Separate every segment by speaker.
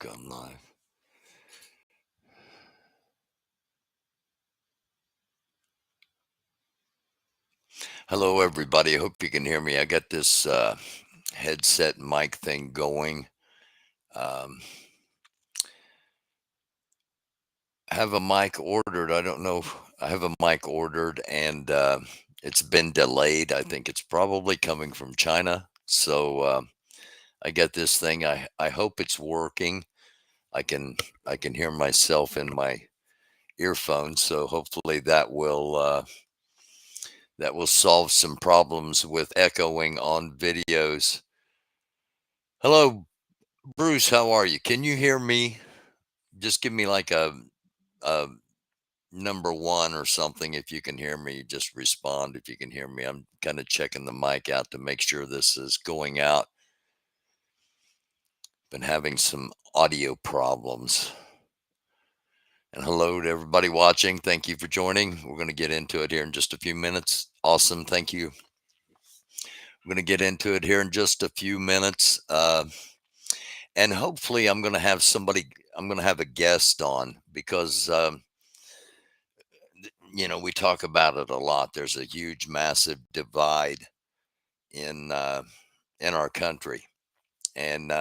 Speaker 1: Gone live. Hello, everybody. I hope you can hear me. I got this headset mic thing going. Um, I have a mic ordered. I don't know. I have a mic ordered and it's been delayed. I think it's probably coming from China. So I got this thing. I hope it's working. I can I can hear myself in my earphones. So hopefully that will solve some problems with echoing on videos. Hello, Bruce, how are you? Can you hear me? Just give me like a number one or something if you can hear me. Just respond if you can hear me. I'm kind of checking the mic out to make sure this is going out. Been having some audio problems. And hello to everybody watching. Thank you for joining. We're going to get into it here in just a few minutes. Awesome. Thank you. We're going to get into it here in just a few minutes. And hopefully I'm going to have I'm going to have a guest on because we talk about it a lot. There's a huge, massive divide in uh, in our country, and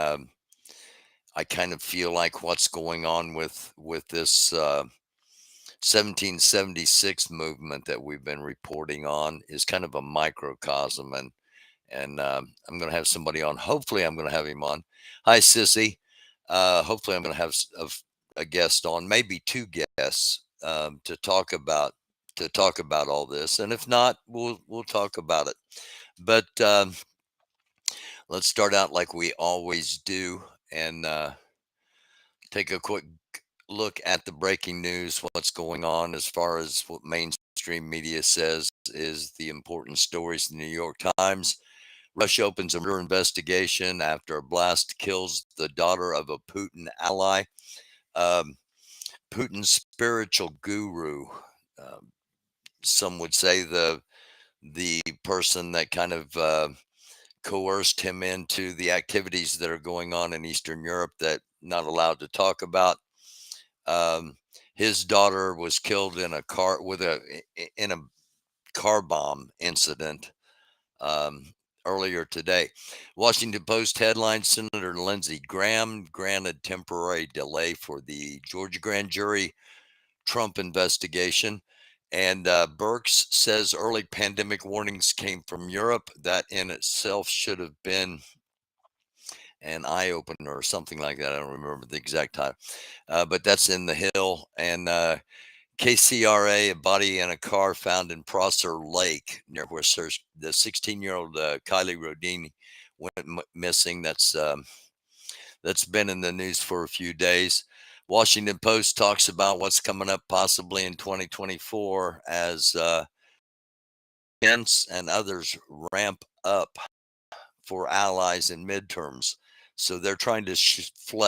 Speaker 1: I kind of feel like what's going on with this 1776 movement that we've been reporting on is kind of a microcosm, and I'm going to have somebody on. Hopefully, I'm going to have him on. Hi, Sissy. Hopefully, I'm going to have a guest on, maybe two guests to talk about all this. And if not, we'll talk about it. But let's start out like we always do and take a quick look at the breaking news. What's going on as far as what mainstream media says is the important stories in the New York Times. Russia opens a murder investigation after a blast kills the daughter of a Putin ally. Um, Putin's spiritual guru. Um, some would say the person that kind of coerced him into the activities that are going on in Eastern Europe that not allowed to talk about. Um, his daughter was killed in a in a car bomb incident earlier today. Washington Post headline: Senator Lindsey Graham granted temporary delay for the Georgia grand jury Trump investigation. And Birx says early pandemic warnings came from Europe. That in itself should have been an eye opener or something like that. I don't remember the exact time, but that's in the Hill. And KCRA, a body in a car found in Prosser Lake near where the 16-year-old Kylie Rodini went missing. That's been in the news for a few days. Washington Post talks about what's coming up possibly in 2024 as Pence and others ramp up for allies in midterms. So they're trying to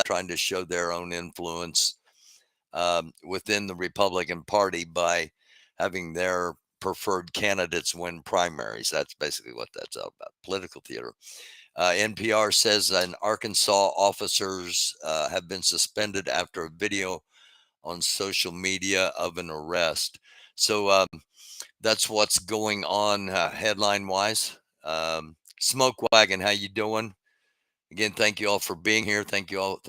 Speaker 1: trying to show their own influence within the Republican Party by having their preferred candidates win primaries. That's basically what that's all about, political theater. NPR says an Arkansas officers have been suspended after a video on social media of an arrest. So that's what's going on headline wise. Smoke Wagon, how you doing? Again, thank you all for being here. Thank you all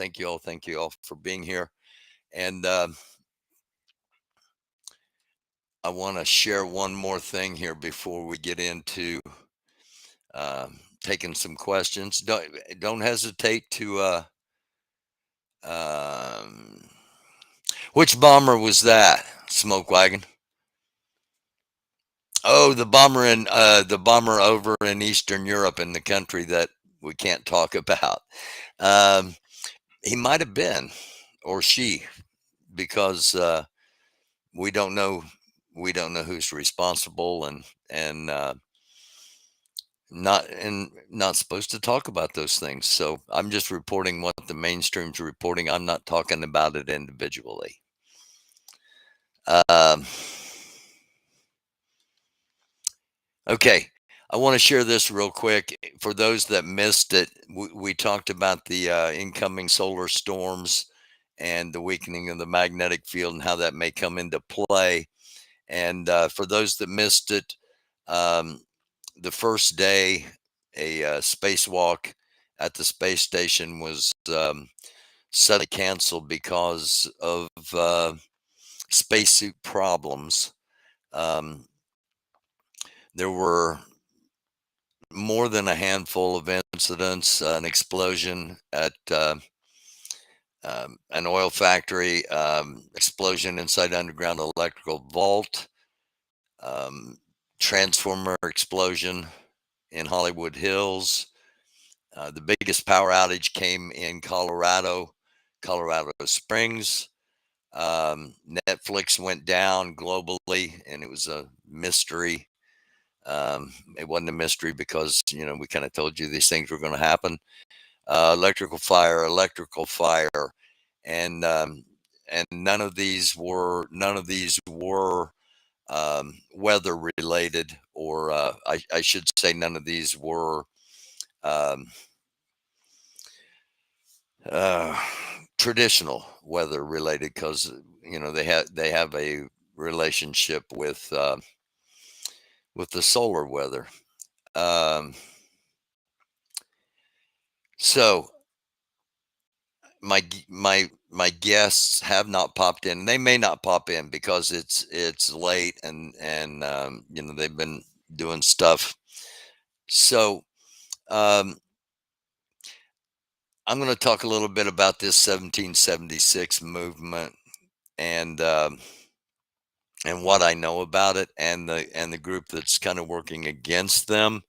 Speaker 1: for being here. And I want to share one more thing here before we get into taking some questions. Don't hesitate to. Um, which bomber was that? Smoke Wagon. Oh, the bomber over in Eastern Europe in the country that we can't talk about. Um, he might have been, or she, because we don't know. We don't know who's responsible, and not supposed to talk about those things. So I'm just reporting what the mainstream's reporting. I'm not talking about it individually. Um, okay. I want to share this real quick. For those that missed it, we talked about the incoming solar storms and the weakening of the magnetic field and how that may come into play. And for those that missed it, um, the first day, a spacewalk at the space station was suddenly canceled because of spacesuit problems. Um, there were more than a handful of incidents, an explosion at an oil factory, explosion inside underground electrical vault, um, transformer explosion in Hollywood Hills. The biggest power outage came in Colorado Springs. Netflix went down globally, and it was a mystery. It wasn't a mystery because we kind of told you these things were going to happen. Electrical fire, and none of these were weather related, or I should say, none of these were um, uh, traditional weather related, because they have a relationship with the solar weather. Um, so my guests have not popped in. They may not pop in because it's late, and they've been doing stuff. So um, I'm going to talk a little bit about this 1776 movement, and and what I know about it, and the group that's kind of working against them,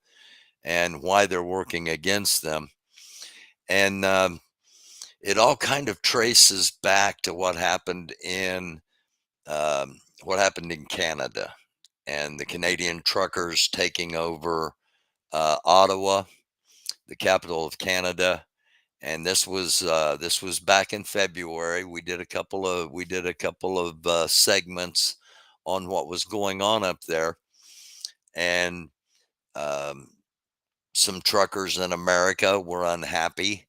Speaker 1: and why they're working against them. And it all kind of traces back to what happened in Canada, and the Canadian truckers taking over Ottawa, the capital of Canada. And this was back in February. We did a couple of segments on what was going on up there, and um, some truckers in America were unhappy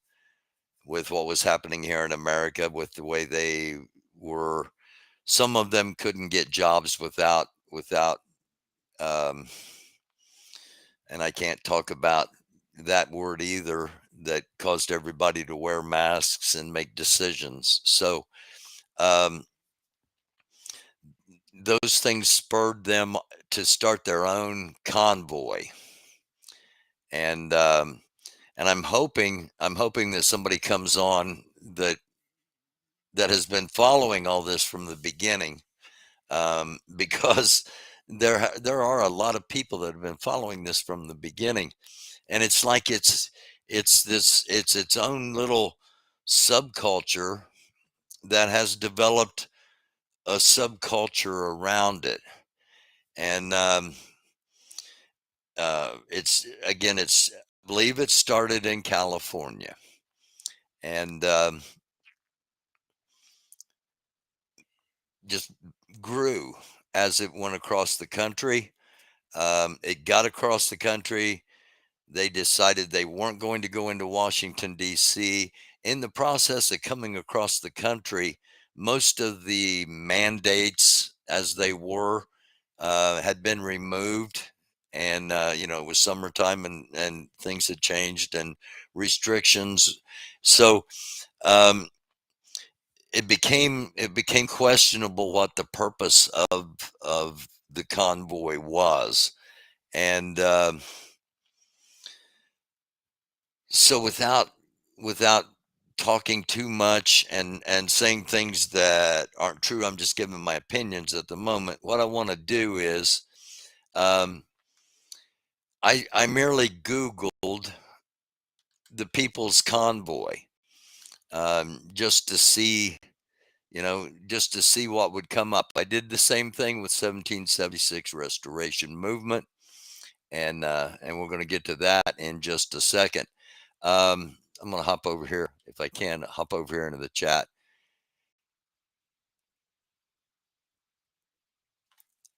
Speaker 1: with what was happening here in America, with the way they were. Some of them couldn't get jobs without um, and I can't talk about that word either, that caused everybody to wear masks and make decisions. So um, those things spurred them to start their own convoy, and I'm hoping that somebody comes on that has been following all this from the beginning, because there are a lot of people that have been following this from the beginning, and it's like it's its own little subculture that has developed a subculture around it. And it's I believe it started in California, and just grew as it went across the country. It got across the country. They decided they weren't going to go into Washington, D.C. In the process of coming across the country, most of the mandates, as they were, had been removed. And, it was summertime, and things had changed, and restrictions. So um, it became questionable what the purpose of the convoy was. And so without talking too much and saying things that aren't true, I'm just giving my opinions at the moment. What I want to do is, um, I merely Googled the People's Convoy, just to see, what would come up. I did the same thing with 1776 Restoration Movement, and we're going to get to that in just a second. I'm going to hop over here, if I can, hop over here into the chat.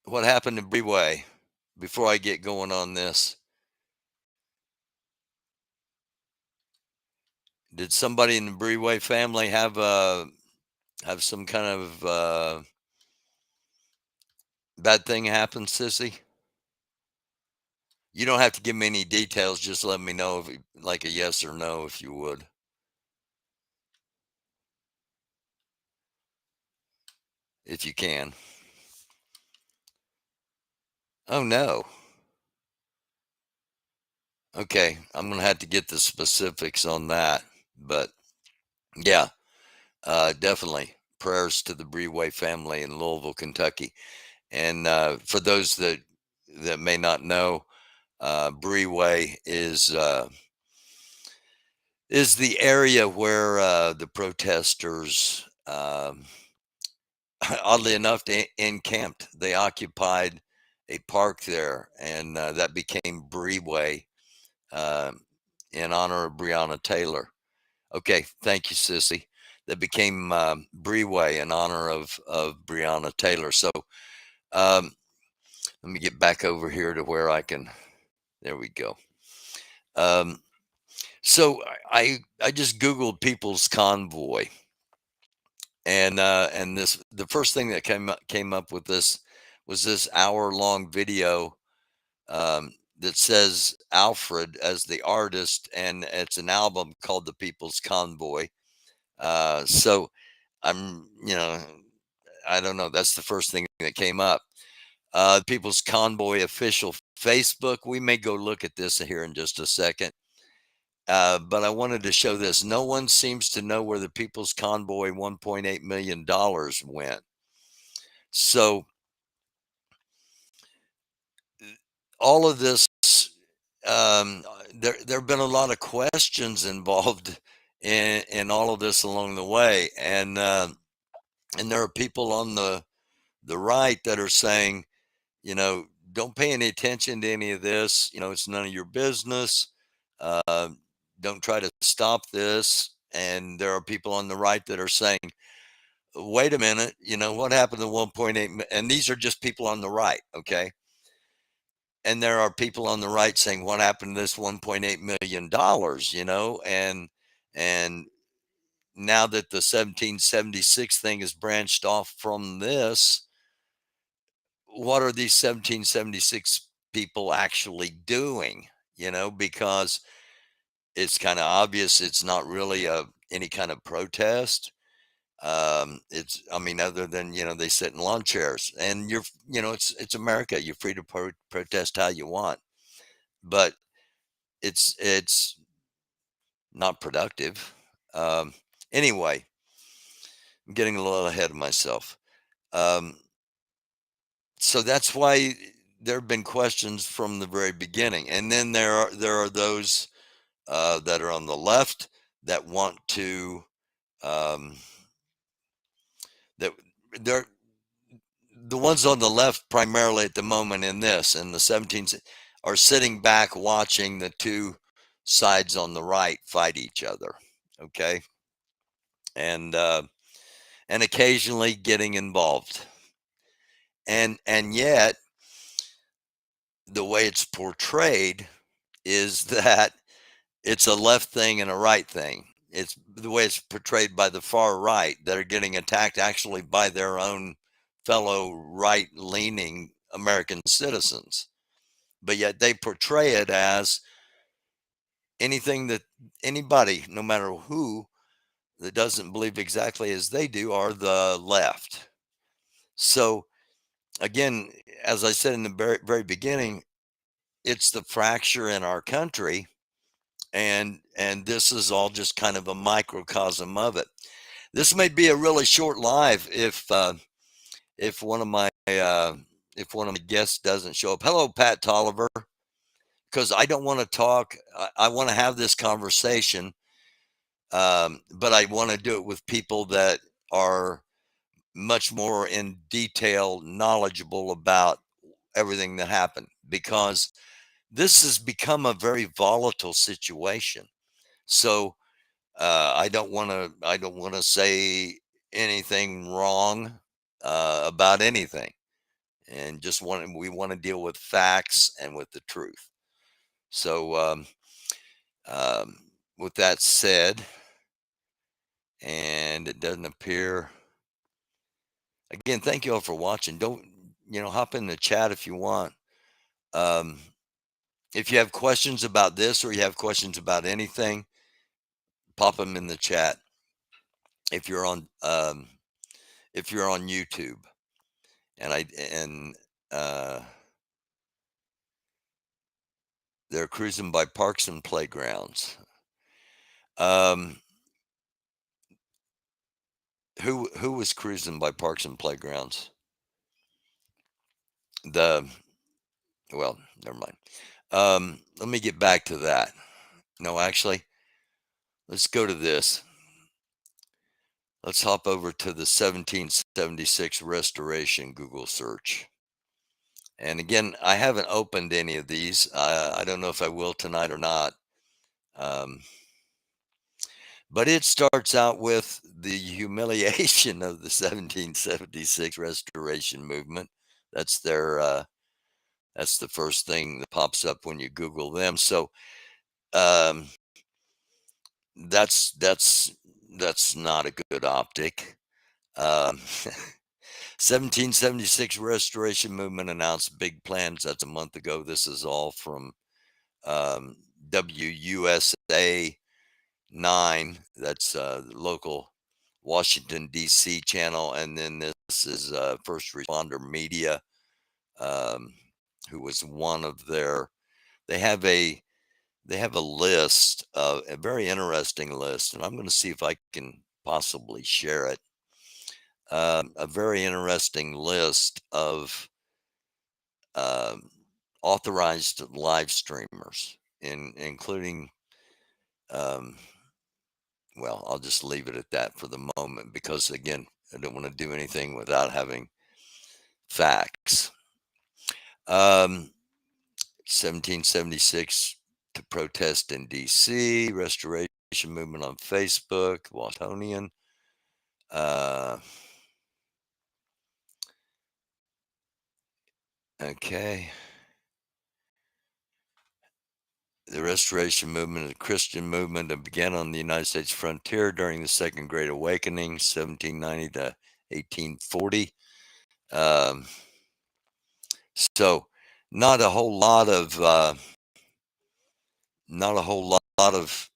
Speaker 1: What happened to Breeway before I get going on this? Did somebody in the Breeway family have some kind of bad thing happen, sissy? You don't have to give me any details. Just let me know if, like a yes or no, if you would, if you can. Oh no. Okay, I'm gonna have to get the specifics on that, but yeah, definitely prayers to the Breeway family in Louisville, Kentucky. And for those that may not know, Breeway is the area where the protesters, oddly enough, they encamped. They occupied a park there, and that became Breeway um in honor of Breonna Taylor. Okay, thank you, sissy. That became Breeway in honor of Breonna Taylor. So um, let me get back over here to where I can. There we go. Um, so I just Googled People's Convoy, and this the first thing that came up with this was this hour-long video that says Alfred as the artist, and it's an album called The People's Convoy. So I don't know. That's the first thing that came up. People's Convoy official Facebook. We may go look at this here in just a second. But I wanted to show this. No one seems to know where the People's Convoy $1.8 million went. So all of this, there have been a lot of questions involved in all of this along the way, and there are people on the right that are saying, don't pay any attention to any of this. It's none of your business. Uh, don't try to stop this. And there are people on the right that are saying, wait a minute, what happened to 1.8? And these are just people on the right. Okay. And there are people on the right saying, what happened to this $1.8 million, and now that the 1776 thing is branched off from this, what are these 1776 people actually doing? Because it's kind of obvious it's not really any kind of protest. I mean, other than, they sit in lawn chairs, and it's America. You're free to protest how you want, but it's not productive. Um, anyway, I'm getting a little ahead of myself. Um, so that's why there have been questions from the very beginning, and then there are those that are on the left that want to um, that they're the ones on the left primarily at the moment in this and the 17s are sitting back watching the two sides on the right fight each other. Okay, and and occasionally getting involved, and yet the way it's portrayed is that it's a left thing and a right thing. It's the way it's portrayed by the far right that are getting attacked actually by their own fellow right leaning American citizens. But yet they portray it as anything that anybody, no matter who, that doesn't believe exactly as they do are the left. So again, as I said in the very, very beginning, it's the fracture in our country, and this is all just kind of a microcosm of it. This may be a really short live if one of my guests doesn't show up. Hello, Pat Tolliver, because I don't want to talk. I want to have this conversation, but I want to do it with people that are much more in detail knowledgeable about everything that happened, because this has become a very volatile situation. So I don't want to say anything wrong about anything, and we want to deal with facts and with the truth. So um, with that said, and it doesn't appear. Again, thank you all for watching. Don't, hop in the chat if you want. Um, if you have questions about this or you have questions about anything, pop them in the chat. If you're on, if you're on YouTube, and uh, they're cruising by parks and playgrounds. Um, who was cruising by parks and playgrounds? The Well, never mind. Let me get back to that. No, actually, let's go to this. Let's hop over to the 1776 restoration Google search. And again, I haven't opened any of these. I don't know if I will tonight or not. Um, but it starts out with the humiliation of the 1776 restoration movement. That's their that's the first thing that pops up when you Google them. So um, that's that's not a good optic. 1776 restoration movement announced big plans. That's a month ago. This is all from WUSA 9. That's local Washington D.C. channel, and then this is First Responder Media, um, who was one of their. They have a list, a very interesting list, and I'm going to see if I can possibly share it. A very interesting list of um, authorized live streamers, including, um, well, I'll just leave it at that for the moment because, again, I don't want to do anything without having facts. 1776 to protest in DC, restoration movement on Facebook, Washingtonian. Okay. The Restoration Movement is a Christian movement that began on the United States frontier during the Second Great Awakening, 1790 to 1840. Um, so, not a whole lot of, not a whole lot of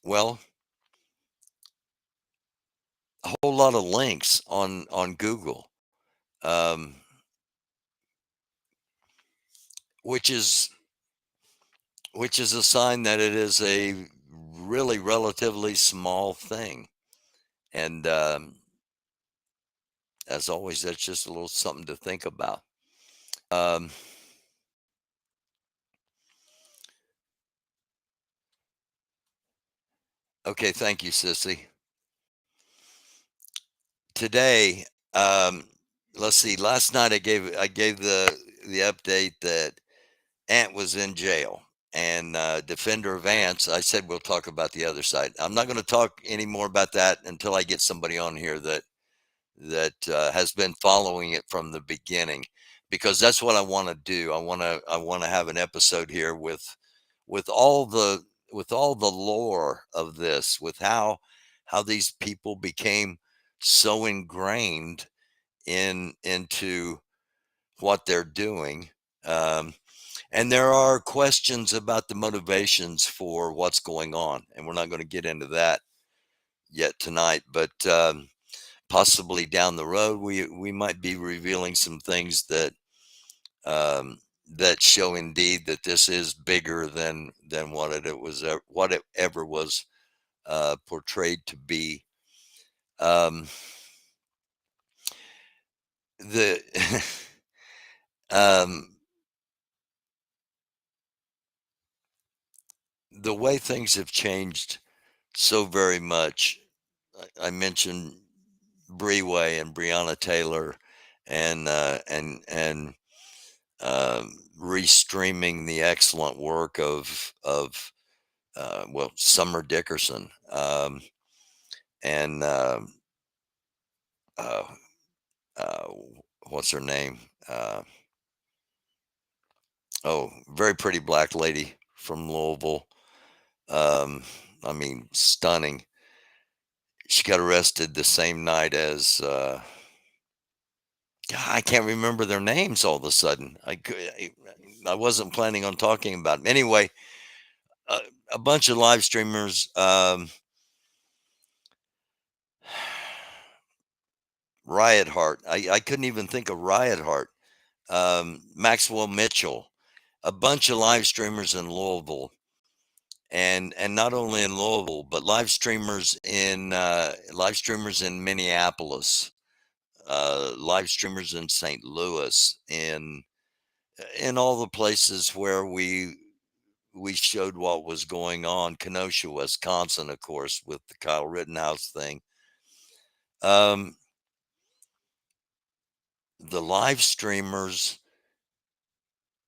Speaker 1: well, a whole lot of links on Google, um, which is a sign that it is a really relatively small thing. And as always, that's just a little something to think about. Um, okay, thank you, Sissy. Today, um, let's see. Last night I gave the update that Ant was in jail, and defender of Ants. I said we'll talk about the other side. I'm not going to talk any more about that until I get somebody on here that has been following it from the beginning, because that's what I want to do. I want to have an episode here with all the lore of this, with how these people became so ingrained into what they're doing. Um, and there are questions about the motivations for what's going on, and we're not going to get into that yet tonight, but possibly down the road we might be revealing some things um, that show indeed that this is bigger than what it ever was portrayed to be. Um, the um, the way things have changed so very much. I mentioned Breeway and Breonna Taylor, and restreaming the excellent work of well, Summer Dickerson, and uh, uh, what's her name? Oh, very pretty black lady from Louisville. Um, I mean, stunning. She got arrested the same night as, God, I can't remember their names all of a sudden. I wasn't planning on talking about 'em. Anyway, a a bunch of live streamers, Riot Heart. I couldn't even think of Riot Heart. Maxwell Mitchell, a bunch of live streamers in Louisville, and not only in Louisville, but live streamers in Minneapolis, live streamers in St. Louis, in all the places where we showed what was going on. Kenosha, Wisconsin, of course, with the Kyle Rittenhouse thing. Um, the live streamers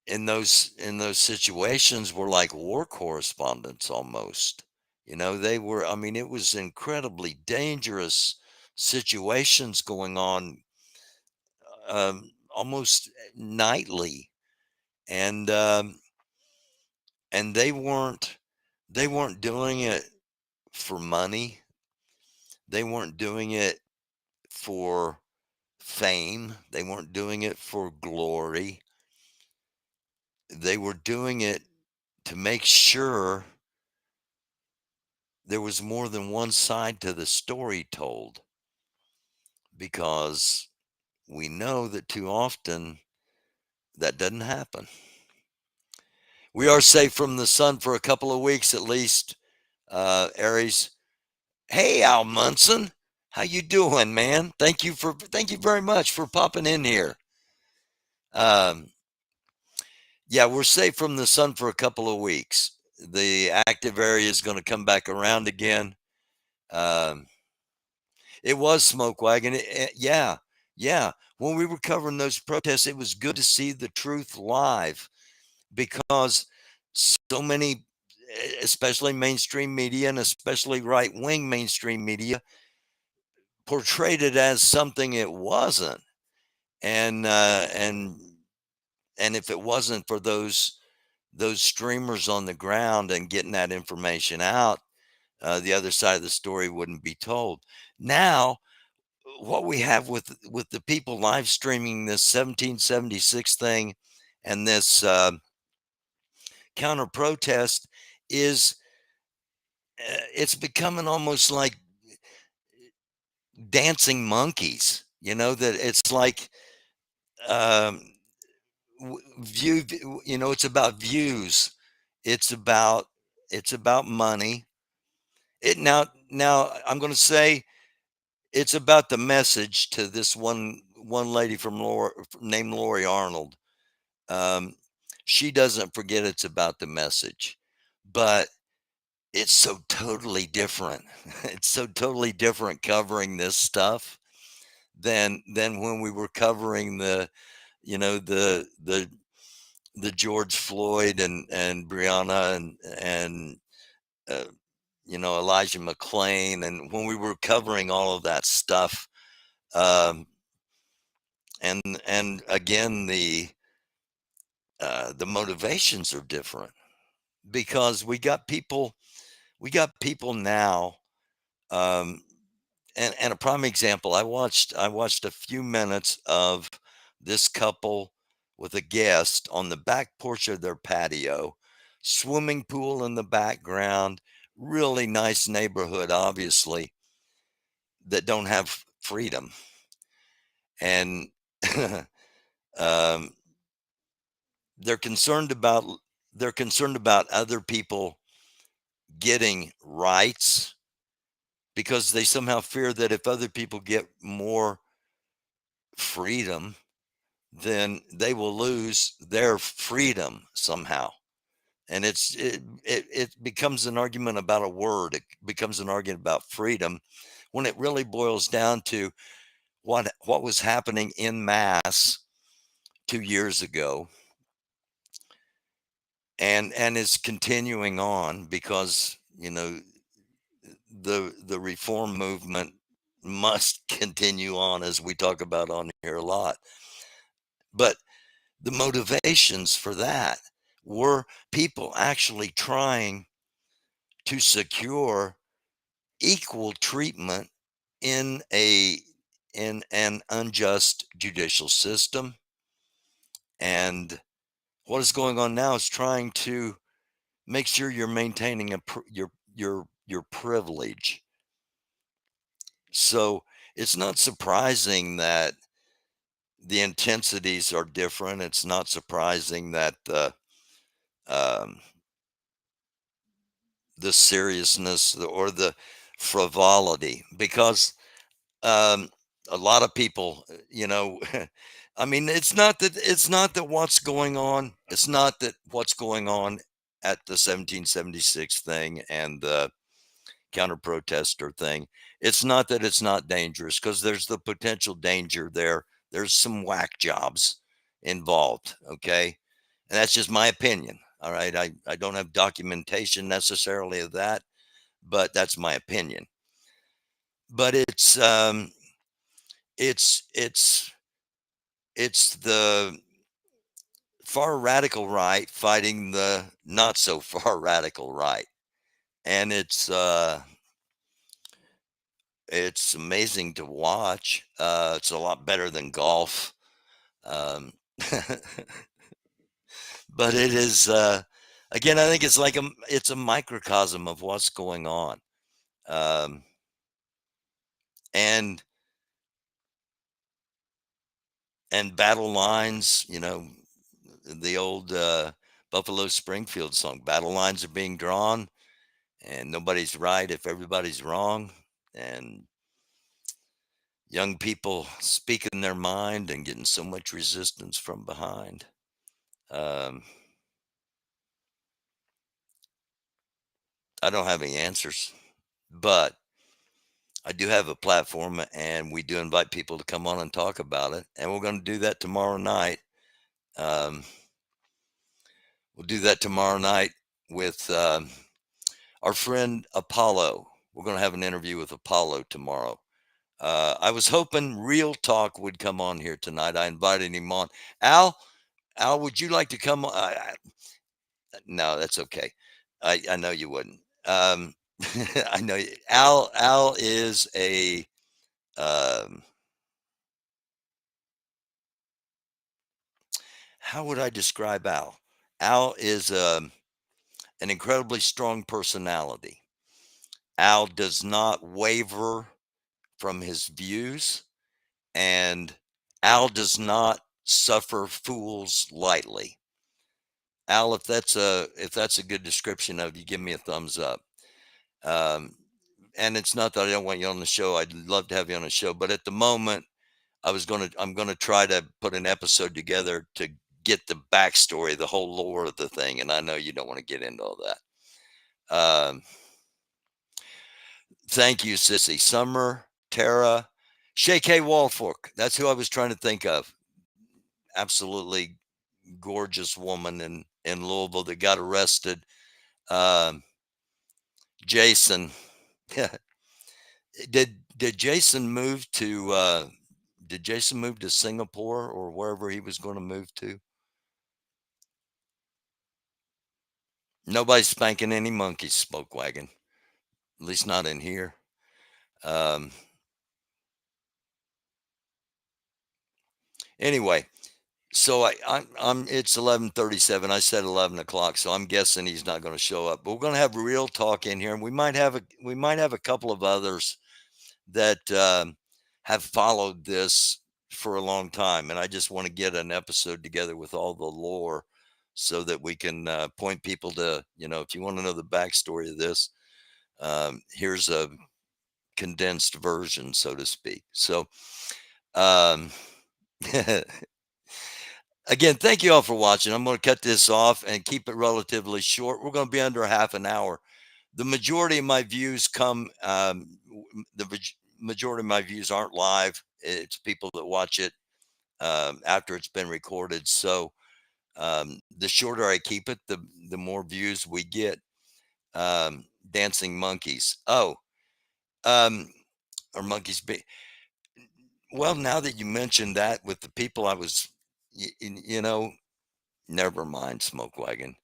Speaker 1: in those situations were like war correspondents almost. They were, I mean, it was incredibly dangerous situations going on, almost nightly. And um and they weren't doing it for money. They weren't doing it for fame. They weren't doing it for glory. They were doing it to make sure there was more than one side to the story told, because we know that too often that doesn't happen. We are safe from the sun for a couple of weeks at least. Aries. Hey, Al Munson. How you doing, man? Thank you very much for popping in here. Um, yeah, we're safe from the sun for a couple of weeks. The active area is going to come back around again. Um, it was smoke wagon. Yeah, yeah. When we were covering those protests, it was good to see the truth live, because so many, especially mainstream media and especially right wing mainstream media, portrayed it as something it wasn't. And if it wasn't for those streamers on the ground and getting that information out, the other side of the story wouldn't be told. Now, what we have with the people live streaming this 1776 thing and this counter protest is, it's becoming almost like dancing monkeys. That it's like, um, view. It's about views. It's about it's about money. Now I'm going to say it's about the message to this one lady named Lori Arnold. Um, she doesn't forget it's about the message, but it's so totally different. It's so totally different covering this stuff than when we were covering the George Floyd and Breonna and uh, Elijah McClain, and when we were covering all of that stuff. Um, and again, the motivations are different, because we got people now. Um, and a prime example, I watched a few minutes of this couple with a guest on the back porch of their patio, swimming pool in the background, really nice neighborhood, obviously, that don't have freedom. And um, they're concerned about they're concerned about other people getting rights, because they somehow fear that if other people get more freedom, then they will lose their freedom somehow. And it becomes an argument about a word. It becomes an argument about freedom, when it really boils down to what was happening in mass 2 years ago, and is continuing on, because the reform movement must continue on, as we talk about on here a lot. But the motivations for that were people actually trying to secure equal treatment in a in an unjust judicial system. And what is going on now is trying to make sure you're maintaining your privilege. So it's not surprising that the intensities are different. It's not surprising that um, the seriousness or the frivolity, because um, a lot of people, I mean, it's not that what's going on. It's not that what's going on at the 1776 thing and the counter protester thing. It's not that it's not dangerous, because there's the potential danger there. There's some whack jobs involved. Okay. And that's just my opinion. All right. I don't have documentation necessarily of that, but that's my opinion. But it's it's the far radical right fighting the not so far radical right. And it's amazing to watch. It's a lot better than golf. Um, but it is, again, I think it's a microcosm of what's going on. Um, and and battle lines, the old Buffalo Springfield song, battle lines are being drawn and nobody's right if everybody's wrong. And young people speaking their mind and getting so much resistance from behind. Um, I don't have any answers, but I do have a platform, and we do invite people to come on and talk about it. And we're going to do that tomorrow night. Um, we'll do that tomorrow night with our friend Apollo. We're going to have an interview with Apollo tomorrow. I was hoping Real Talk would come on here tonight. I invited him on. Al, Al, would you like to come on? No, that's okay. I know you wouldn't. I know Al is a um, how would I describe Al? Al is an incredibly strong personality. Al does not waver from his views, and Al does not suffer fools lightly. Al, if that's a good description of you, give me a thumbs up. Um, and it's not that I don't want you on the show. I'd love to have you on the show, but at the moment, I'm gonna try to put an episode together to get the backstory, the whole lore of the thing. And I know you don't want to get into all that. Thank you, Sissy. Summer, Tara, Shay K. Walfork. That's who I was trying to think of. Absolutely gorgeous woman in Louisville that got arrested. Um, Jason. Did Jason move to Singapore or wherever he was going to move to? Nobody's spanking any monkeys, Smoke Wagon. At least not in here. Um, anyway, so I'm it's 11:37. I said 11 o'clock, so I'm guessing he's not going to show up. But we're going to have Real Talk in here, and we might have a couple of others that have followed this for a long time, and I just want to get an episode together with all the lore so that we can point people to, if you want to know the backstory of this, here's a condensed version, so to speak. So, um, again, thank you all for watching. I'm going to cut this off and keep it relatively short. We're going to be under a half an hour. The majority of my views majority of my views aren't live. It's people that watch it after it's been recorded. So the shorter I keep it, the more views we get. Dancing monkeys. Oh, um, or monkeys. Well, now that you mentioned that with the people I was, never mind, Smoke Wagon.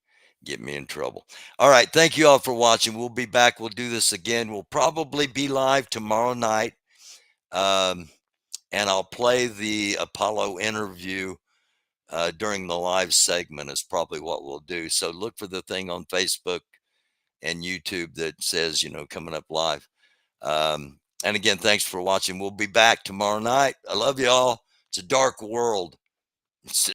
Speaker 1: Get me in trouble. All right. Thank you all for watching. We'll be back. We'll do this again. We'll probably be live tomorrow night. Um, and I'll play the Apollo interview during the live segment is probably what we'll do. So look for the thing on Facebook and YouTube that says, coming up live. And again, thanks for watching. We'll be back tomorrow night. I love y'all. It's a dark world. It's